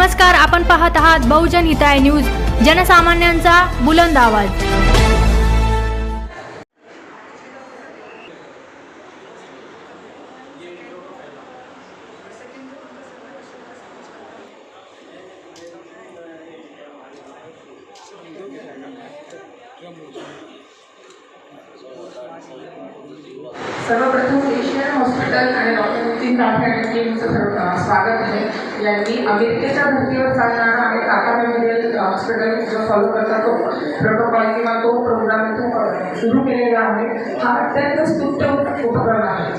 नमस्कार, आपण पाहत आहात बहुजन हिताय न्यूज, जनसामान्यांचा बुलंद आवाज। सर्वप्रथम एशियन हॉस्पिटल आणि डॉक्टर नितीन कामठे टीमचं स्वागत आहे। यांनी अमेरिकेच्या धर्तीवर चालणारा आणि टाटा मेमोरियल हॉस्पिटल जो फॉलो करता तो प्रोटोकॉल किंवा तो प्रोग्राम इथून सुरू केलेला आहे। हा अत्यंत स्तुत्य उपक्रम आहे,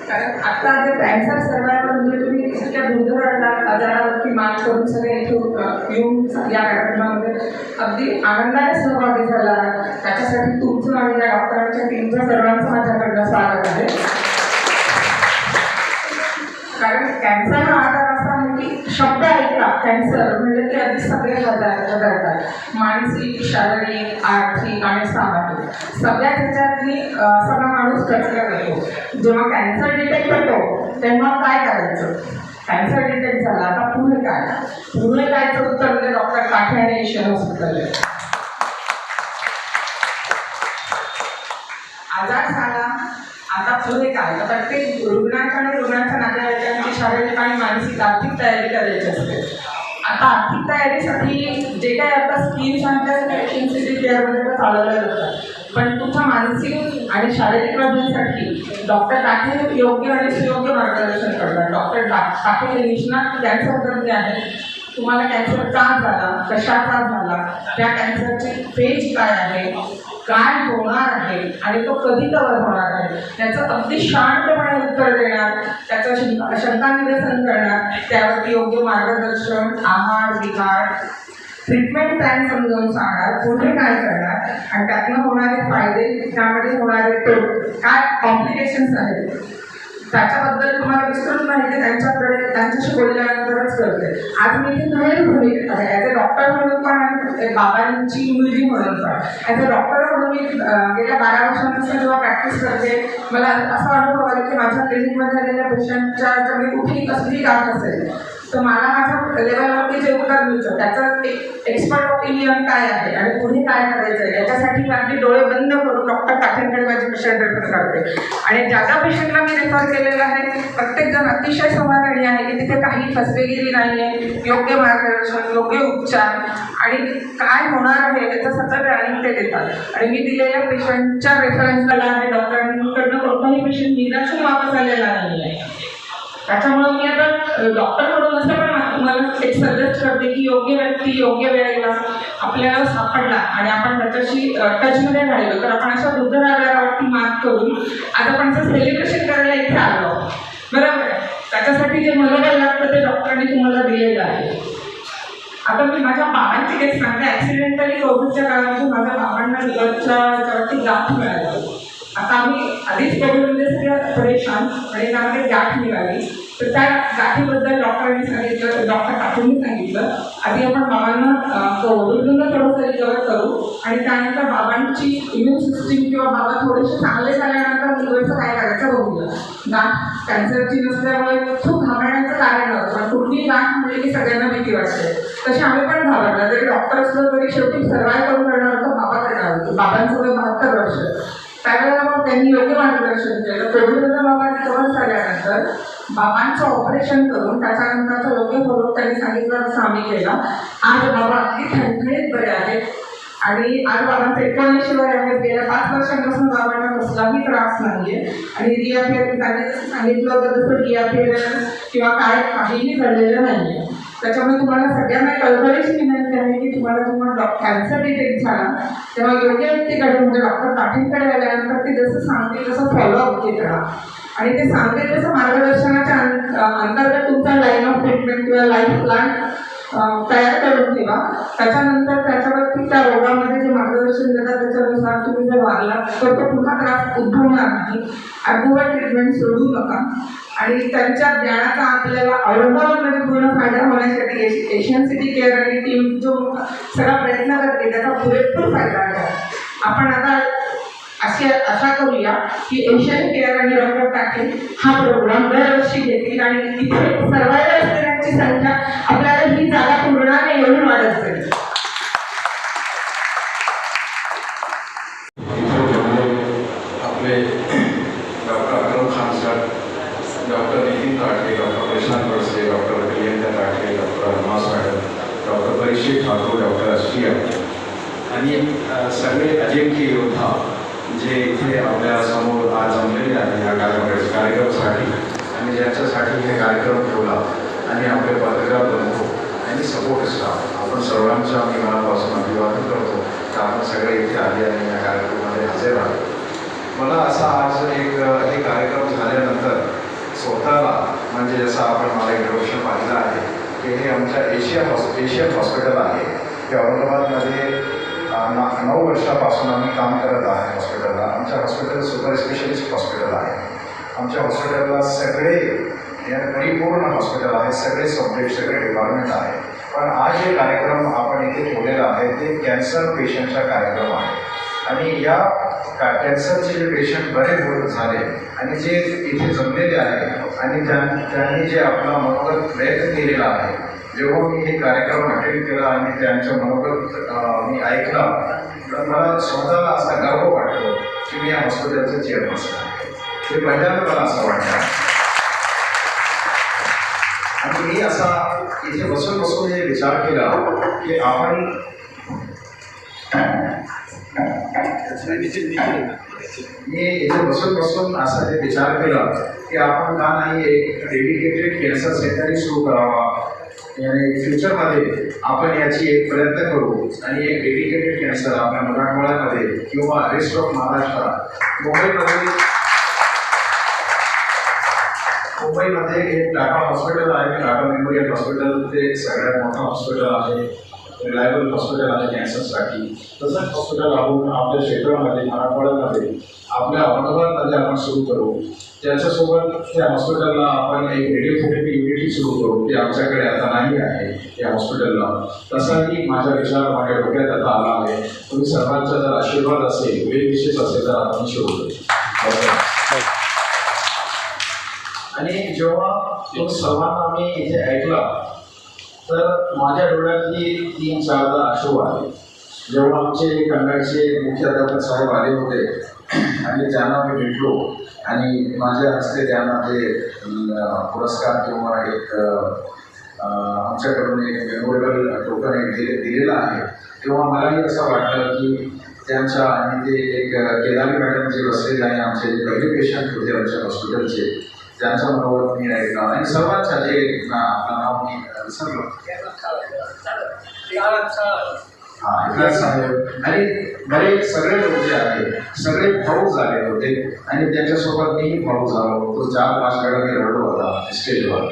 कारण आता जे कॅन्सर सर्वायवर म्हणजे तुम्ही इतक्या दुर्धर आजारावरती मात करून सगळे इथून येऊन या कार्यक्रमामध्ये अगदी आनंदाने सहभागी झाला आहे। त्याच्यासाठी तुमचं आणि या डॉक्टरांच्या टीमचं सर्वांचं माझ्याकडनं स्वागत आहे। कारण कॅन्सर हा आजार असा आहे की शब्द ऐकला कॅन्सर म्हणजे ते अगदी सगळे हाताळतात, मानसिक, शारीरिक, आर्थिक आणि सामाजिक सगळ्याच ह्याच्यातनी सगळा माणूस कचरा करतो। जेव्हा कॅन्सर डिटेक्ट करतो तेव्हा काय करायचं? कॅन्सर डिटेक्ट झाला, आता पुढे कायचं उत्तर म्हणजे डॉक्टर काठे आणि एशियन हॉस्पिटल आहे। आजार झाला, आता पुढे काय? तर प्रत्येक रुग्णाच्या आणि रुग्णाच्या नातेवाईकांची शारीरिक आणि मानसिक आर्थिक तयारी करायची असते। आता आर्थिक तयारीसाठी जे काय आता स्कीम्स आणतात एशियन केअरमध्ये चालवल्या जातात, पण तुमच्या मानसिक आणि शारीरिक बाबींसाठी डॉक्टर काठे योग्य आणि सुयोग्य मार्गदर्शन करतात। डॉक्टर काठे हे निष्णात कॅन्सर तज्ञ आहेत। तुम्हाला कॅन्सर का झाला, कशाचा झाला, त्या कॅन्सरचे फेज काय आहे, काय होणार आहे आणि तो कधी कव्हर होणार आहे त्याचं अगदी शांतपणे उत्तर देणार, त्याचं शंका निरसन करणार, त्यावरती योग्य मार्गदर्शन, आहार विहार, ट्रीटमेंट प्लॅन समजावून सांगणार, पुढे काय करणार आणि त्यातनं होणारे फायदे, त्यामध्ये होणारे तोटे, काय कॉम्प्लिकेशन्स आहेत त्याच्याबद्दल तुम्हाला विस्तृत माहिती त्यांच्याशी बोलल्यानंतरच कळते। आज मी इथे नवीन भूमिका आहे, ॲज अ डॉक्टर म्हणून पण आणि बाबांची मुलगी म्हणून पण। ॲज अ डॉक्टर म्हणून मी गेल्या 12 वर्षांपासून जेव्हा प्रॅक्टिस करते, मला असा अनुभव आला की माझ्या क्लिनिकमध्ये आलेल्या पेशंटच्या जर मी कुठेही कसलीही गाठ असेल तर मला माझ्या लेवलवरती जे उत्तर मिळतं त्याचं एक एक्सपर्ट ओपिनियन काय आहे आणि पुढे काय करायचं आहे याच्यासाठी मी अगदी डोळे बंद करून डॉक्टर काठेंकडे माझे पेशंट रेफर करते। आणि ज्या ज्या पेशंटला मी रेफर केलेलं आहे प्रत्येकजण अतिशय समाधानी आहे की तिथे काही फसवेगिरी नाही आहे, योग्य मार्गदर्शन, योग्य उपचार आणि काय होणार आहे याचं सगळं प्लॅनिंग ते देतात। आणि मी दिलेल्या पेशंटच्या रेफरन्सला आहे डॉक्टरांकडनं कोणताही पेशंट निराश वापस आलेला नाही आहे। त्याच्यामुळे मी आता डॉक्टर म्हणून असं पण तुम्हाला एक सजेस्ट करते की योग्य व्यक्ती योग्य वेळेला आपल्याला सापडला आणि आपण त्याच्याशी टचमध्ये राहिलो तर आपण अशा दुर्धर आजारावरती मात करून आज आपण जर सेलिब्रेशन करायला इथे आलो बरोबर आहे। त्याच्यासाठी जे मनोबल लागतं ते डॉक्टरांनी तुम्हाला दिलेलं आहे। आता मी माझ्या बाबांची केस सांगते। ॲक्सिडेंटली कोविडच्या काळामध्ये माझ्या बाबांना लिव्हरच्या गाठ मिळाली। आता आम्ही आधीच कोविडमध्ये सगळ्या परेशान आणि त्यामध्ये गाठ मिळाली, तर त्या गाठीबद्दल डॉक्टरांनी सांगितलं, डॉक्टर काठेंनी सांगितलं आधी आपण बाबांना कोविडमधून थोडंसं रिकवर करू आणि त्यानंतर बाबांची इम्युन सिस्टीम किंवा बाबा थोडेसे चांगले झाल्यानंतर लिव्हरचं काय करायचं बघूया। गाठ कॅन्सरची नसल्यामुळे खूप घाबरण्याचं कारण नव्हतं, पण कुठलीही गाठ म्हणजे की सगळ्यांना भीती वाटते, तशी आम्ही पण घाबरला। जरी डॉक्टर असलो तरी शेवटी सर्वाईव्ह करून करणार होतं बाबा करणार होतं। बाबांचं वय 72 वर्ष। त्यावेळेला मग त्यांनी योग्य मार्गदर्शन केलं। कोविडमधून बाबा रिकवर झाल्यानंतर बाबांचं ऑपरेशन करून त्याच्यानंतरचं योग्य फॉलोअप त्यांनी सांगितलं तसं आम्ही केला। आज बाबा अगदी ठणठणीत बरे आहेत आणि आज बाबांचं 79 वय आहेत। गेल्या 5 वर्षांपासून बाबांना कसलाही त्रास नाही आहे आणि रियाफेर त्यांनी जसं सांगितलं होतं तसं रियाफेर किंवा काय काहीही झालेलं नाही आहे। त्याच्यामुळे तुम्हाला सगळ्यांना कळकळीची विनंती आहे की तुम्हाला कॅन्सर डिटेक्ट झाला तेव्हा योग्य व्यक्तीकडे म्हणजे डॉक्टर काठेंकडे आल्यानंतर ते जसं सांगतील तसं फॉलोअप घेत राहा आणि ते सांगतील तसं मार्गदर्शनाच्या अंतर्गत तुमचा लाईन ऑफ ट्रीटमेंट किंवा लाईफ प्लॅन तयार करून ठेवा। त्याच्यानंतर त्याच्यावरती त्या रोगामध्ये जे मार्गदर्शन देतात त्याच्यानुसार तुम्ही जर वागला तर तो पुन्हा त्रास उद्भवणार नाही। ॲब्युअल ट्रीटमेंट सोडू नका आणि त्यांच्या ज्ञानाचा आपल्याला औरंगाबादमध्ये पूर्ण फायदा होण्यासाठी एशियन सिटी केअर आणि टीम जो सगळा प्रयत्न करते त्याचा पुरेपूर फायदा घ्या। आपण आता आशा करूया की एशियन केअर आणि डॉक्टर काठे हा प्रोग्राम दरवर्षी घेतील आणि इथे सर्वायवल असलेल्यांची संख्या आपल्याला ही जागा Tatle, doctor Prashant Khadse, doctor Priyanka Tatle, doctor Hanumas madam, doctor Parikshit Thakur, doctor Ashwiya आणि सगळे अजिंक्य योद्धा जे इथे आपल्या समोर आज जमलेले आहे या कार्यक्रमासाठी आणि ज्यांच्यासाठी हे कार्यक्रम ठेवला आणि आपले पत्रकार बंधू आणि सपोर्ट स्टाफ, आपण सर्वांच्या मी मनापासून अभिवादन करतो की आपण सगळे इथे आले आणि या कार्यक्रमामध्ये हजर आले. मला असा आज हे कार्यक्रम झाल्यानंतर स्वतःला म्हणजे जसं आपण मला इंट्रोडक्शन पाहिलं आहे की हे आमच्या एशियन हॉस्पिटल आहे. हे औरंगाबादमध्ये 9 वर्षापासून आम्ही काम करत आहे हॉस्पिटलला. आमच्या हॉस्पिटल सुपर स्पेशलिस्ट हॉस्पिटल आहे. आमच्या हॉस्पिटलला सगळे परिपूर्ण हॉस्पिटल आहे, सगळे सब्जेक्ट, सगळे डिपार्टमेंट आहे. पण आज जे कार्यक्रम आपण इथे ठेवलेला आहे ते कॅन्सर पेशंटचा कार्यक्रम आहे आणि या कॅन्सरचे जे पेशंट बरे होत झाले आणि जे इथे जमलेले आहे आणि त्यांनी जे आपला मनोगत प्रयत्न केलेला आहे, जेव्हा मी हे कार्यक्रम अटेंड केला आणि त्यांचं मनोगत मी ऐकलं तर मला स्वतःला असा गर्व वाटतो की मी या हॉस्पिटलचं चेअरपर्सन आहे. हे पहिल्यांदा मला असं वाटतं आणि मी असा इथे बसून हे विचार केला की आपण मी इथे बसून असा हे विचार केला की आपण का नाही एक डेडिकेटेड कॅन्सर सेंटरही सुरू करावा आणि फ्युचरमध्ये आपण याची एक प्रयत्न करू आणि एक डेडिकेटेड कॅन्सर आपल्या मराठवाड्यामध्ये किंवा रेस्ट ऑफ महाराष्ट्र मुंबईमध्ये एक टाटा हॉस्पिटल आहे. टाटा मेमोरियल हॉस्पिटल ते सगळ्यात मोठं हॉस्पिटल आहे, रिलायबल हॉस्पिटल आहे कॅन्सरसाठी. तसंच हॉस्पिटल आपण आपल्या क्षेत्रामध्ये मराठवाड्यामध्ये आपल्या औरंगाबादमध्ये आपण सुरू करू. त्याच्यासोबत त्या हॉस्पिटलला आपण एक रेडिओथेरपी युनिटही सुरू करू. ते आमच्याकडे आता नाही आहे या हॉस्पिटलला. तसाही माझा विचार माझ्या डोक्यात आता आला आहे. तुम्ही सर्वांचा जर आशीर्वाद असेल, वेळ विशेष असेल तर आपण सुरू करू. आणि जेव्हा तुम्ही सर्वांना मी इथे ऐकला तर माझ्या डोळ्यातली 3-4 अश्रू आले. जेव्हा आमचे कन्नडचे मुख्याध्यापक साहेब आले होते आणि त्यांना मी भेटलो आणि माझ्या हस्ते त्यांना ते पुरस्कार किंवा एक आमच्याकडून एक मेमोरेबल टोकन एक दिलेलं आहे, तेव्हा मलाही असं वाटलं की त्यांच्या आणि ते एक केदारी मॅडम जे बसलेले आहे, आमचे जे पहिले पेशंट होते आमच्या हॉस्पिटलचे, त्यांचा मनोगत मी ऐकला आणि सर्वांच्या जे आपलं नाव मी विसरलो साहेब आणि बरेच सगळे लोक जे आहे सगळे भाऊक झाले होते आणि त्यांच्यासोबत मीही भाऊक झालो होतो. 4-5 वेळा मी रडलो होता स्टेजवर.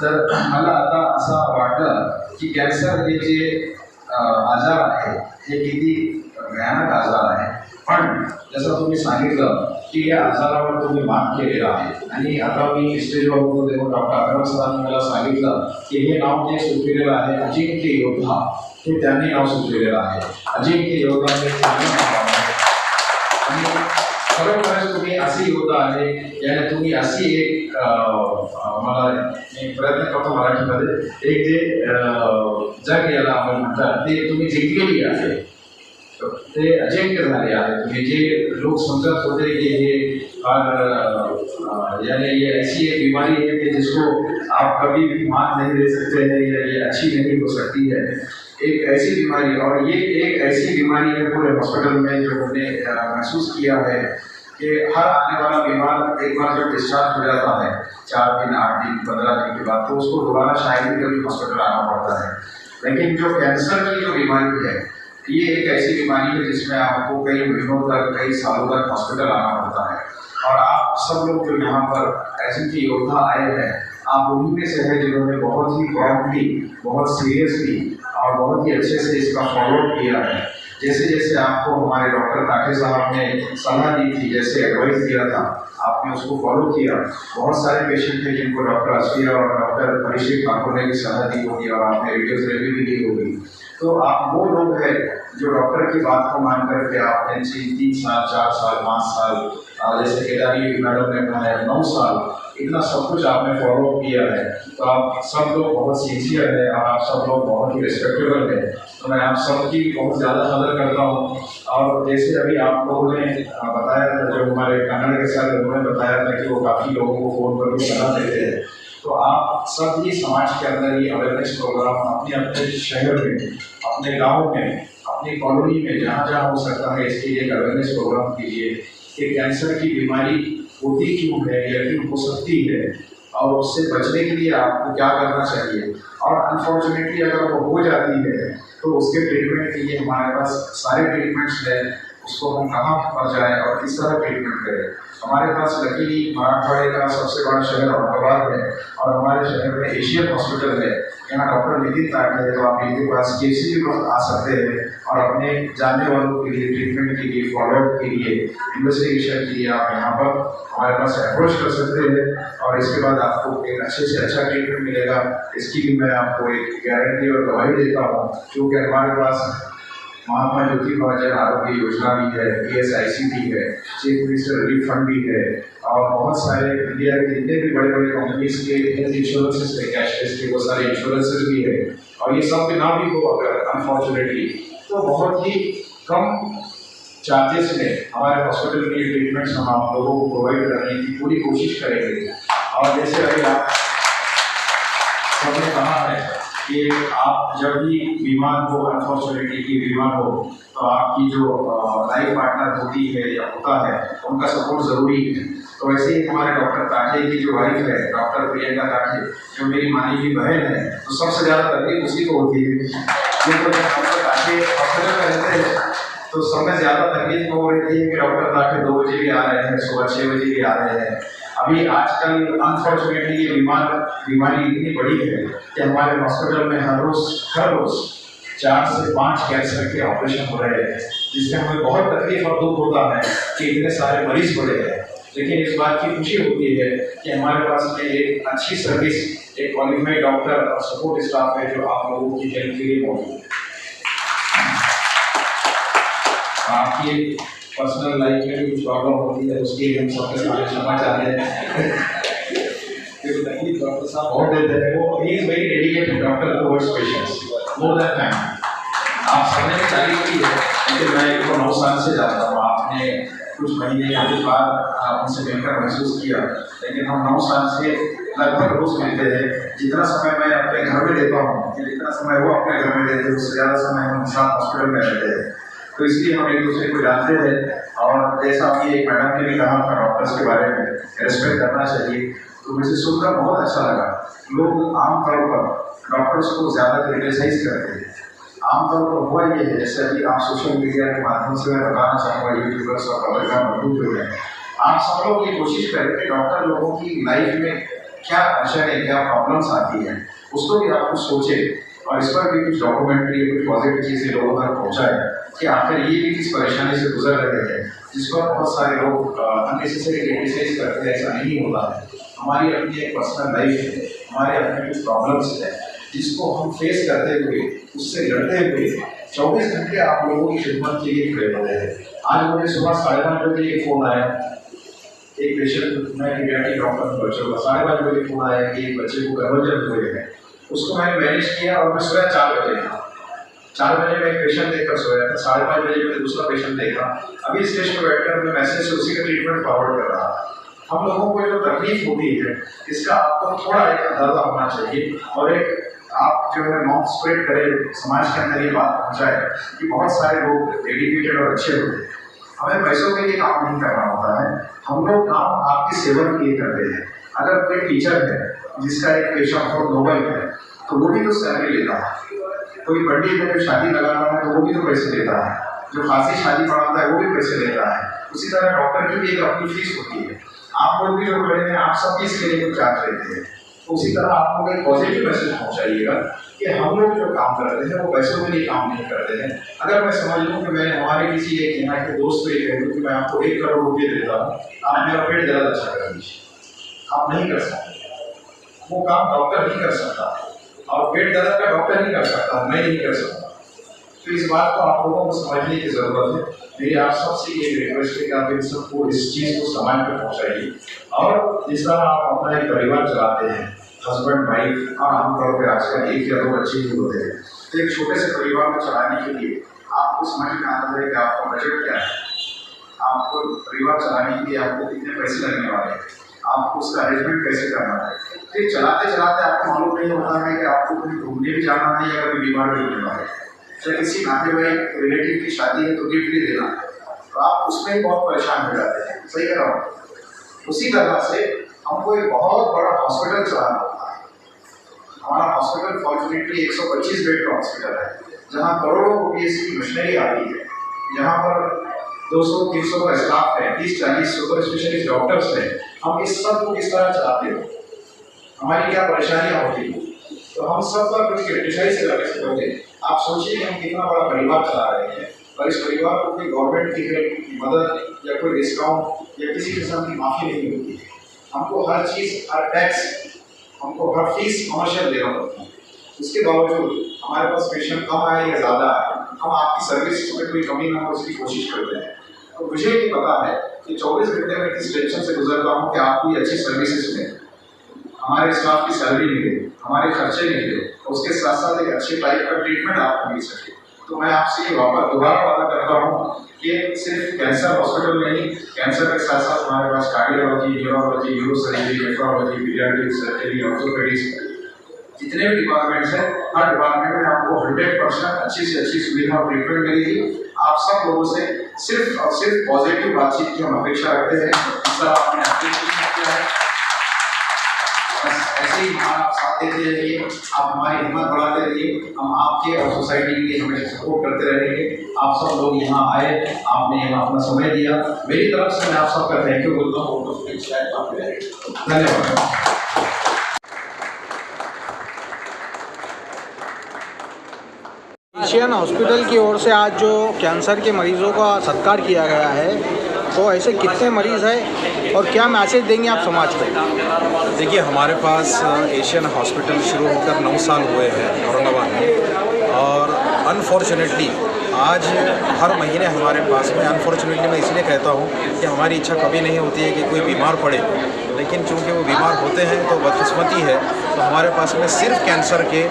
तर मला आता असं वाटलं की कॅन्सर हे जे आजार आहे हे किती भयानक आजार आहे, पण जसं तुम्ही सांगितलं की या आजारावर तुम्ही मात केलेला आहे आणि आता मी स्टेजवर होतो तेव्हा डॉक्टर अकरम सरांनी मला सांगितलं की हे नाव जे सुचलेलं आहे अजिंक्य योद्धा, हे त्यांनी नाव सुचलेलं आहे. अजिंक्य योद्धा हे चांगलं नाव आहे आणि खरोखरच तुम्ही असे योद्धा आहे याने तुम्ही अशी एक मला मी प्रयत्न करतो मराठीमध्ये एक जे जग याला आपण म्हणतात ते तुम्ही जिंकलेली आहे, ते अजिंक्य झाले आहे. तुम्ही जे लोक समजत होते कि यानी ये ऐसी एक बीमारी है कि जिसको आप कभी भी मात नहीं दे सकते हैं या ये अच्छी नहीं हो सकती है. एक ऐसी बीमारी, और ये एक ऐसी बीमारी है पूरे हॉस्पिटल में जो हमने महसूस किया है कि हर आने वाला बीमार एक बार जब डिस्चार्ज हो जाता है 4 दिन, 8 दिन, 15 दिन के बाद, तो उसको दोबारा शायद ही कभी हॉस्पिटल आना पड़ता है. लेकिन जो कैंसर की जो बीमारी है ये एक ऐसी बीमारी है जिसमें आपको कई महीनों तक, कई सालों तक हॉस्पिटल आना पड़ता है. और आप सब लोग जो यहाँ पर ऐसे के योद्धा आए हैं, आप उन्हीं में से हैं जिन्होंने बहुत ही प्रॉम्प्टली, बहुत सीरियसली और बहुत ही अच्छे से इसका फॉलोअप किया है. जैसे जैसे आपको हमारे डॉक्टर ताके साहब ने सलाह दी थी, जैसे एडवाइस दिया था, आपने उसको फॉलो किया. बहुत सारे पेशेंट थे जिनको डॉक्टर अश्विया और डॉक्टर परीक्षित ठाकुर ने भी सलाह दी होगी और आपने रेडियोथेरेपी भी दी होगी. तो आप वो लोग हैं जो डॉक्टर की बात को मान करके आपने 3 साल, 4 साल, 5 साल, जैसे केदारी मैडम ने कहा है 9 साल, इतना सब कुछ आपने फॉलो किया है. तो आप सब लोग बहुत सिंसियर है और आप सब लोग बहुत ही रिस्पेक्टेबल है. तो मैं आप सबकी बहुत ज़्यादा कदर करता हूँ. और जैसे अभी आप लोगों ने बताया था, जो हमारे कन्नड़ के साथ उन्होंने बताया था कि वो काफ़ी लोगों को फ़ोन करके सलाह देते हैं, तो आप सब ही समाज के अंदर ये अवेयरनेस प्रोग्राम अपने अपने शहर में, अपने गांव में, अपनी कॉलोनी में जहाँ जहाँ हो सकता है इसके लिए एक अवेयरनेस प्रोग्राम कीजिए कि कैंसर की बीमारी होती क्यों है या क्यों हो सकती है और उससे बचने के लिए आपको क्या करना चाहिए। और अनफॉर्चुनेटली अगर वो हो जाती है तो उसके ट्रीटमेंट के लिए हमारे पास सारे ट्रीटमेंट्स हैं, उसको हम कहाँ पर जाएँ और किस तरह ट्रीटमेंट करें। हमारे पास लकीली मराठवाड़े का सबसे बड़ा शहर औरंगाबाद है और हमारे शहर में एशियन हॉस्पिटल है, यहाँ डॉक्टर नितिन ताटे है, तो आप इनके पास किसी भी वक्त आ सकते हैं और अपने जानने वालों के लिए ट्रीटमेंट के लिए, फॉलोअप के लिए, इन्वेस्टिगेशन के लिए आप यहाँ पर हमारे पास अप्रोच कर सकते हैं और इसके बाद आपको एक अच्छे से अच्छा ट्रीटमेंट मिलेगा। इसकी भी मैं आपको एक गारंटी और गवाही देता हूँ, क्योंकि हमारे पास महात्मा ज्योतिबा जन आरोग्य योजना भी है, PSIC भी है, चीफ मिनिस्टर रिलीफ फंड भी है और बहुत सारे इंडिया के जितने भी बड़े बड़े कंपनीज के हेल्थ इंश्योरेंसेज है, कैशलेस के बहुत सारे इंश्योरेंसेज भी है और ये सब ना भी हो अगर अनफॉर्चुनेटली तो बहुत ही कम चार्जेस में हमारे हॉस्पिटल के ट्रीटमेंट्स हम आप लोगों को प्रोवाइड करने की पूरी कोशिश करेंगे। और जैसे अभी आप सबने कहा है कि आप जब भी बीमार हो, अनफॉर्चुनेटली की बीमार हो, तो आपकी जो लाइफ पार्टनर होती है या होता है उनका सपोर्ट ज़रूरी है। तो वैसे ही हमारे डॉक्टर ताटे की जो वाइफ है, डॉक्टर प्रियंका ताटे, जो मेरी मानी की बहन है, तो सबसे ज़्यादा तकलीफ उसी को होती है। क्योंकि डॉक्टर ताटे हॉस्पिटल में रहते हैं तो समय ज़्यादा तकलीफ हो रही थी कि डॉक्टर ताटे 2 बजे भी आ रहे हैं, सुबह 6 बजे भी आ रहे हैं। अभी आजकल अनफॉर्चुनेटली ये बीमारी इतनी बड़ी है कि हमारे हॉस्पिटल में हर रोज़ 4 से 5 कैंसर के ऑपरेशन हो रहे हैं, जिससे हमें बहुत तकलीफ और दुख होता है कि इतने सारे मरीज बढ़े हैं। लेकिन इस बात की खुशी होती है कि हमारे पास में एक अच्छी सर्विस, एक क्वालिफाइड डॉक्टर और सपोर्ट स्टाफ है जो आप लोगों की हेल्प के लिए मौजूद है। आपकी पर्सनल लाइफ में भी कुछ प्रॉब्लम होती है, उसके लिए हम सबके सामने क्षमा चाहते हैं। डॉक्टर साहब बहुत देते हैं, वो he is very dedicated doctor towards patients more than family. आप सबने भी तारीफ की है, लेकिन मैं इनको 9 साल से जानता हूँ। आपने कुछ महीने या कुछ बार उनसे मिलकर महसूस किया, लेकिन हम 9 साल से लगभग रोज मिलते हैं। जितना समय मैं अपने घर में देता हूँ, जितना समय वो अपने घर में देते हैं, उससे ज़्यादा समय हम साथ हॉस्पिटल में रहते हैं। तो इसलिए हम एक दूसरे को जानते हैं। और जैसा अभी एक मैडम ने भी कहा था डॉक्टर्स के बारे में, रेस्पेक्ट करना चाहिए, तो मुझे सुनकर बहुत अच्छा लगा। लोग आमतौर पर डॉक्टर्स को ज़्यादा क्रिटिसाइज करते हैं। आमतौर पर हुआ ये है, जैसे अभी आप सोशल मीडिया के माध्यम से मैं बताना चाहूँगा, यूट्यूबर्स और पत्रकार मौजूद जो है, आप सब लोग ये कोशिश करें कि डॉक्टर लोगों की लाइफ में क्या अड़चन है, क्या प्रॉब्लम्स आती हैं, उसको भी आप कुछ सोचें और इस पर भी कुछ डॉक्यूमेंट्री, कुछ पॉजिटिव चीज़ें लोगों तक पहुँचाएं कि आखिर ये भी किस परेशानी से गुजर रहे हैं, जिस पर बहुत सारे लोग अननेसेसरी क्रिटिसाइज करते हैं। ऐसा नहीं होता है। हमारी अपनी एक पर्सनल लाइफ है, हमारे अपने कुछ प्रॉब्लम्स हैं जिसको हम फेस करते हुए, उससे लड़ते हुए 24 घंटे आप लोगों की खिदमत के लिए खड़े होते हैं। आज मुझे सुबह 5:30 बजे एक फ़ोन आया, एक पेशेंट, मैं पीडियाट्रिक डॉक्टर बच्चों का, 5:30 बजे फ़ोन आया कि एक बच्चे को गर्भजन हुए हैं। उसको मैंने मैनेज किया और मैं सोया 4 बजे था। 4 बजे मैं एक पेशेंट देखकर सोया था, 5:30 बजे मैंने दूसरा पेशेंट देखा। अभी स्टेज पर बैठकर मैं मैसेज से उसी का ट्रीटमेंट फॉरवर्ड कर रहा था। हम लोगों को जो तकलीफ होती है, इसका आपको थोड़ा एक अंदाजा होना चाहिए और एक आप जो है माउथ स्प्रेड करें, समाज के अंदर ये बात पहुँचाए कि बहुत सारे लोग डेडिकेटेड और अच्छे होते हैं। हमें पैसों के लिए काम नहीं करना होता है, हम लोग काम आपकी सेवा के लिए करते हैं। अगर कोई टीचर है जिसका एक पेशा बहुत नोबल है, तो वो भी तो सैलरी लेता है। कोई पंडित है जो शादी लगा रहा है, तो वो भी तो पैसे लेता है। जो खासी शादी पढ़ाता है, वो भी पैसे लेता है। उसी तरह डॉक्टर की भी एक अपनी फीस होती है। आप लोग भी जो खड़े हैं, आप सब इसके लिए कुछ चार्ज लेते हैं। तो उसी तरह आप लोग एक पॉजिटिव मैसेज पहुँचाइएगा कि हम लोग जो काम करते हैं वो पैसों के लिए काम नहीं करते हैं। अगर मैं समझ लूँ कि मैं हमारे किसी एक यहाँ के दोस्त को ये कह दूँ कि मैं आपको 1 करोड़ रुपये देता हूँ, आप मेरा पेट ज़्यादा अच्छा कर दीजिए, आप नहीं कर सकते। वो काम डॉक्टर नहीं कर सकता और पेट दर्द का डॉक्टर नहीं कर सकता, मैं नहीं कर सकता। तो इस बात को आप लोगों को समझने की ज़रूरत है। मेरी आप सबसे ये रिक्वेस्ट है कि आप इन सबको इस चीज़ को समाज पर पहुँचाइए। और जिस तरह आप अपना एक परिवार चलाते हैं, हस्बैंड वाइफ, और आमतौर पर आजकल 1 या 2 बच्चे ही होते हैं, तो एक छोटे से परिवार को चलाने के लिए आपको समझ में आता है कि आपका बजट क्या है, आपको परिवार चलाने के लिए आपको कितने पैसे लगने वाले हैं। आपको उसका अरेंजमेंट कैसे करना है। फिर चलाते चलाते आपको मालूम नहीं होता है कि आपको कहीं घूमने भी जाना है या कभी बीमार भी होने वाला है, या किसी नातेवाईक रिलेटिव की शादी है तो गिफ्ट भी देना है, तो आप उसमें बहुत परेशान हो जाते हैं। सही कह रहा हूँ। उसी तरह से हमको एक बहुत बड़ा हॉस्पिटल चलाना होता है। हमारा हॉस्पिटल फॉर्चुनेटली 125 बेड का हॉस्पिटल है, जहाँ करोड़ों रुपये की मशीनरी आती है, जहाँ पर 200-300 का स्टाफ है, 30-40 सुपर स्पेशलिस्ट डॉक्टर्स हैं। हम इस सब को किस तरह चलाते हो, हमारी क्या परेशानियाँ होती हैं, तो हम सब का कुछ क्रिटिसाइज करने से पहले आप सोचिए कि हम कितना बड़ा परिवार चला रहे हैं, और इस परिवार को कोई गवर्नमेंट की मदद या कोई डिस्काउंट या किसी किस्म की माफ़ी नहीं मिलती है। हमको हर चीज़, हर टैक्स, हमको हर फीस कमर्शियल देना पड़ता है। उसके बावजूद हमारे पास पेशेंट कम आए या ज़्यादा आए, हम आपकी सर्विस में कोई कमी ना हो उसकी कोशिश करते हैं। तो मुझे ये पता है कि 24 घंटे में किस टेंशन से गुजरता हूँ कि आपको अच्छी सर्विसेज मिले, हमारे स्टाफ की सैलरी मिले, हमारे खर्चे मिले, उसके साथ साथ एक अच्छे टाइप का ट्रीटमेंट आपको मिल सके। तो मैं आपसे ये दोबारा वादा करता हूँ कि सिर्फ कैंसर हॉस्पिटल में ही, कैंसर के साथ साथ हमारे पास cardiology, neurology, neurosurgery, nephrology, paediatrics, surgery, orthopaedics, जितने भी डिपार्टमेंट्स हैं, हर डिपार्टमेंट में आपको 100% अच्छी से अच्छी सुविधा और ट्रीटमेंट मिलेगी। आप सब लोगों से सिर्फ और सिर्फ पॉजिटिव बातचीत की हम अपेक्षा रखते हैं। इस तरह आपने अप्रिशिएट किया है, बस ऐसे ही हमारा आप साथ देते रहिए, आप हमारी हिम्मत बढ़ाते रहिए, हम आपके और सोसाइटी के लिए हमेशा सपोर्ट करते रहेंगे। आप सब लोग यहाँ आए, आपने यहाँ अपना समय दिया, मेरी तरफ से मैं आप सबका थैंक यू बोलता हूँ। धन्यवाद। एशियन हॉस्पिटल की ओर से आज जो कैंसर के मरीज़ों का सत्कार किया गया है, तो ऐसे कितने मरीज़ हैं और क्या मैसेज देंगे आप समाज को? देखिए, हमारे पास एशियन हॉस्पिटल शुरू होकर 9 साल हुए हैं औरंगाबाद में, और अनफॉर्चुनेटली आज हर महीने हमारे पास में, अनफॉर्चुनेटली मैं इसलिए कहता हूँ कि हमारी इच्छा कभी नहीं होती है कि कोई बीमार पड़े, लेकिन चूंकि वो बीमार होते हैं तो बदकिस्मती है, तो हमारे पास में सिर्फ कैंसर के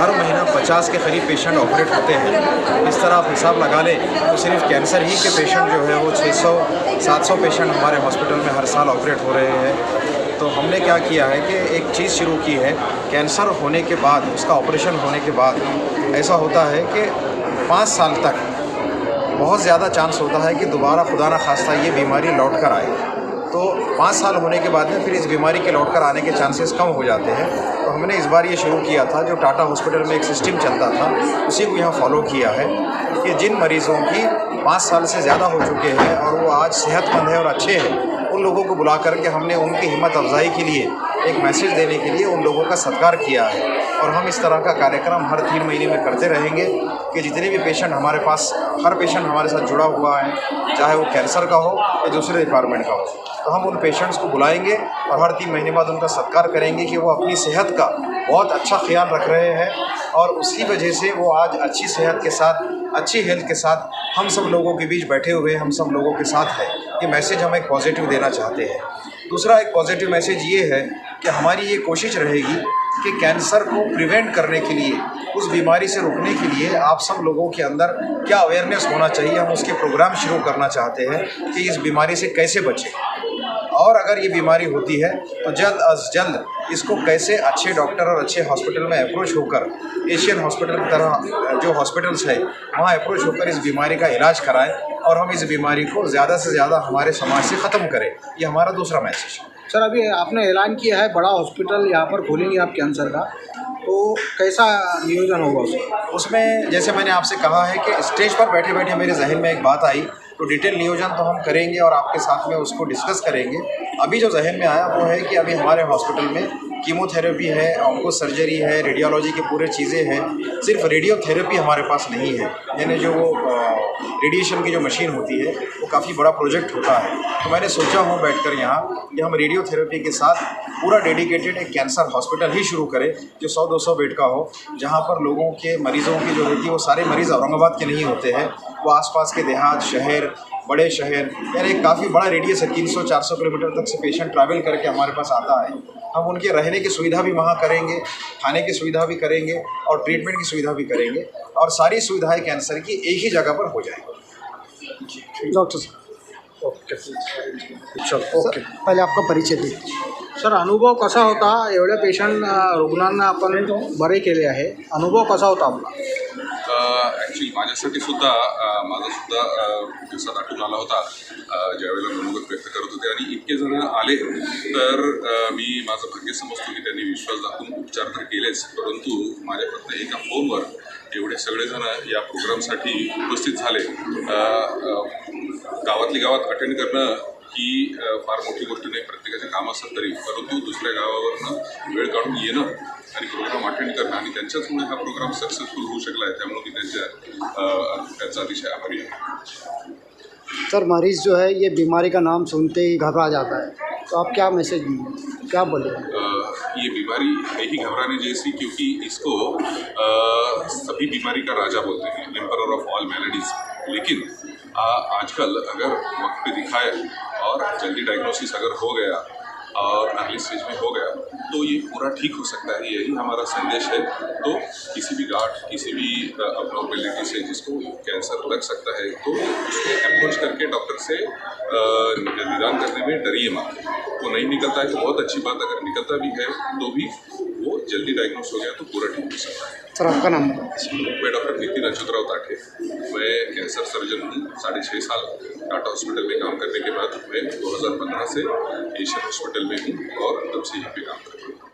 हर महीना 50 के करीब पेशेंट ऑपरेट होते हैं। इस तरह आप हिसाब लगा लें तो सिर्फ कैंसर ही के पेशेंट जो है वो 600-700 पेशेंट हमारे हॉस्पिटल में हर साल ऑपरेट हो रहे हैं। तो हमने क्या किया है कि एक चीज़ शुरू की है, कैंसर होने के बाद, उसका ऑपरेशन होने के बाद ऐसा होता है कि 5 साल तक बहुत ज़्यादा चांस होता है कि दोबारा खुदा ना खास्ता ये बीमारी लौट कर आए। तो 5 साल होने के बाद में फिर इस बीमारी के लौट कर आने के चांसेस कम हो जाते हैं। तो हमने इस बार ये शुरू किया था, जो टाटा हॉस्पिटल में एक सिस्टम चलता था, उसी को यहाँ फॉलो किया है कि जिन मरीज़ों की 5 साल से ज़्यादा हो चुके हैं और वो आज सेहतमंद है और अच्छे हैं, उन लोगों को बुला करके हमने उनकी हिम्मत अफजाई के लिए, एक मैसेज देने के लिए उन लोगों का सत्कार किया है। और हम इस तरह का कार्यक्रम हर 3 महीने में करते रहेंगे कि जितने भी पेशेंट हमारे पास, हर पेशेंट हमारे साथ जुड़ा हुआ है, चाहे वो कैंसर का हो या दूसरे डिपार्टमेंट का हो, तो हम उन पेशेंट्स को बुलाएंगे और हर 3 महीने बाद उनका सत्कार करेंगे कि वो अपनी सेहत का बहुत अच्छा ख्याल रख रहे हैं, और उसकी वजह से वो आज अच्छी सेहत के साथ, अच्छी हेल्थ के साथ हम सब लोगों के बीच बैठे हुए, हम सब लोगों के साथ है। ये मैसेज हम एक पॉजिटिव देना चाहते हैं। दूसरा एक पॉजिटिव मैसेज ये है कि हमारी ये कोशिश रहेगी कि कैंसर को प्रिवेंट करने के लिए, उस बीमारी से रोकने के लिए आप सब लोगों के अंदर क्या अवेयरनेस होना चाहिए, हम उसके प्रोग्राम शुरू करना चाहते हैं कि इस बीमारी से कैसे बचें, और अगर ये बीमारी होती है तो जल्द अज जल्द इसको कैसे अच्छे डॉक्टर और अच्छे हॉस्पिटल में अप्रोच होकर, एशियन हॉस्पिटल की तरह जो हॉस्पिटल्स है वहाँ अप्रोच होकर इस बीमारी का इलाज कराएं, और हम इस बीमारी को ज़्यादा से ज़्यादा हमारे समाज से ख़त्म करें। ये हमारा दूसरा मैसेज है। सर, अभी आपने ऐलान किया है बड़ा हॉस्पिटल यहाँ पर खोलेंगे आप कैंसर का, तो कैसा नियोजन होगा उसमें? जैसे मैंने आपसे कहा है कि स्टेज पर बैठे बैठे मेरे जहन में एक बात आई, तो डिटेल नियोजन तो हम करेंगे और आपके साथ में उसको डिस्कस करेंगे। अभी जो जहन में आया वो है कि अभी हमारे हॉस्पिटल में कीमोथेरेपी है, ऑन्को सर्जरी है, रेडियोलॉजी की पूरे चीज़ें हैं। सिर्फ रेडियोथेरेपी हमारे पास नहीं है, यानी जो वो रेडिएशन की जो मशीन होती है वो काफ़ी बड़ा प्रोजेक्ट होता है। तो मैंने सोचा हूँ बैठकर यहाँ कि हम रेडियोथेरेपी के साथ पूरा डेडिकेटेड एक कैंसर हॉस्पिटल ही शुरू करें, जो 100-200 बेड का हो, जहाँ पर लोगों के, मरीज़ों की जो होती है वो सारे मरीज़ औरंगाबाद के नहीं होते हैं, वो आसपास के देहात, शहर, बड़े शहर, यानी काफ़ी बड़ा रेडियस है, 300-400 किलोमीटर तक से पेशेंट ट्रैवल करके हमारे पास आता है। हम उनके रहने की सुविधा भी वहाँ करेंगे, खाने की सुविधा भी करेंगे और ट्रीटमेंट की सुविधा भी करेंगे, और सारी सुविधाएं कैंसर की एक ही जगह पर हो जाएंगी। डॉक्टर साहब। ओके चल ओके पहिले आपका परिचय दे. सर अनुभव कसा होता एवढ्या पेशंट रुग्णांना आपण बरे केले आहे अनुभव कसा होता आपला ॲक्च्युली माझ्यासाठी सुद्धा माझा सुद्धा दिवसात आठवून आला होता ज्यावेळेला मनोगत व्यक्त करत होते आणि इतके जण आले तर मी माझं भाग्य समजतो की त्यांनी विश्वास दाखवून उपचार तर केलेच परंतु माझ्या फक्त एका फोनवर एवढे सगळेजण या प्रोग्रामसाठी उपस्थित झाले. गावातली गावात अटेंड करणं ही फार मोठी गोष्ट नाही प्रत्येकाचे काम असतात तरी परंतु दुसऱ्या गावावरनं वेळ काढून येणं आणि प्रोग्राम अटेंड करणं आणि त्यांच्याचमुळे हा प्रोग्राम सक्सेसफुल होऊ शकला आहे त्यामुळे मी त्यांचा अतिशय आभारी आहे. सर मरीज जो है ये बीमारी का नाम सुनते ही घबरा जाता है तो आप क्या मैसेज देंगे क्या बोले. ये बीमारी है ही घबराने जैसी क्योंकि इसको सभी बीमारी का राजा बोलते हैं एम्परर ऑफ ऑल मेलेडीज लेकिन आजकल अगर वक्त पे दिखाए और जल्दी डायग्नोसिस अगर हो गया और अर्ली स्टेज में हो गया तो ये पूरा ठीक हो सकता है यही हमारा संदेश है. तो किसी भी गांठ किसी भी अबनॉर्मेलिटी से जिसको कैंसर लग सकता है तो उसको अप्रोच करके डॉक्टर से निदान करने में डरिए मत. वो नहीं निकलता है तो बहुत अच्छी बात अगर निकलता भी है तो भी वो जल्दी डायग्नोस हो गया तो पूरा ठीक हो सकता है. सर आपका नाम. मैं डॉक्टर नितिन अच्युतराव ताठे मैं कैंसर सर्जन हूँ 6.5 साल टाटा हॉस्पिटल में काम करने के बाद मैं 2015 से एशियन हॉस्पिटल में हूँ और तब से यहीं पे काम करता हूँ.